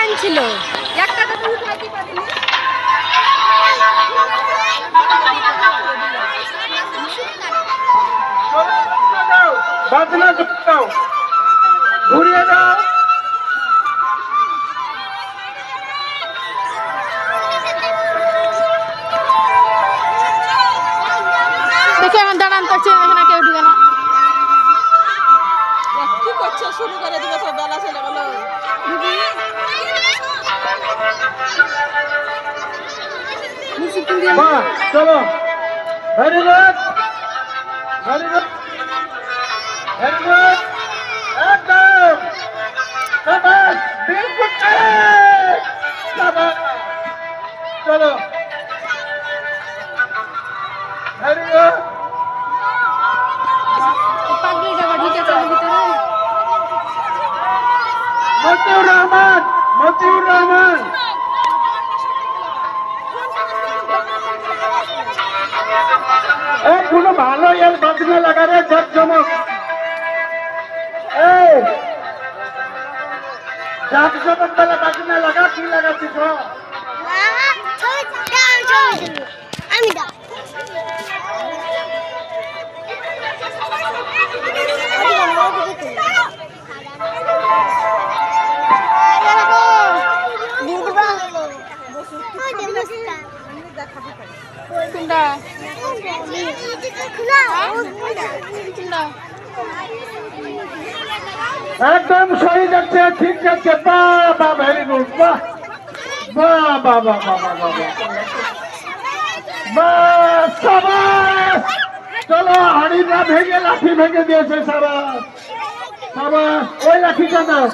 line ছিল একটা কথা উঠাইতে পারিনি বাজনা দাও ঘুরিয়ে দাও দেখে আমার দাঁড়ান করছে এখানে কেউ ঢুকে না কি করছে শুরু করে দিবে তো বেলা চলে গেল চলো very good very good very good একদম শাবাশ বিলকুল শাবাশ চলো ভেরি গুড পাগড়িটা ঢুকেছে ভিতরে মতিউর রহমান মতিউর রহমান কোনো ভালো এর বাজনা লাগারে জাকজমক জাকজমক বেলা বাজনা লাগা কি লাগাচ্ছিস আমি একদম সহি যাচ্ছে ঠিক যাচ্ছে বাবা ভেরি গুড বাহ বাহ বাবা বাবা বাবা বাহ সাবাস চলো হাড়িটা ভেঙে লাঠি ভেঙে দিয়েছে সাবাস সাবাস ওই লাঠিটা দাও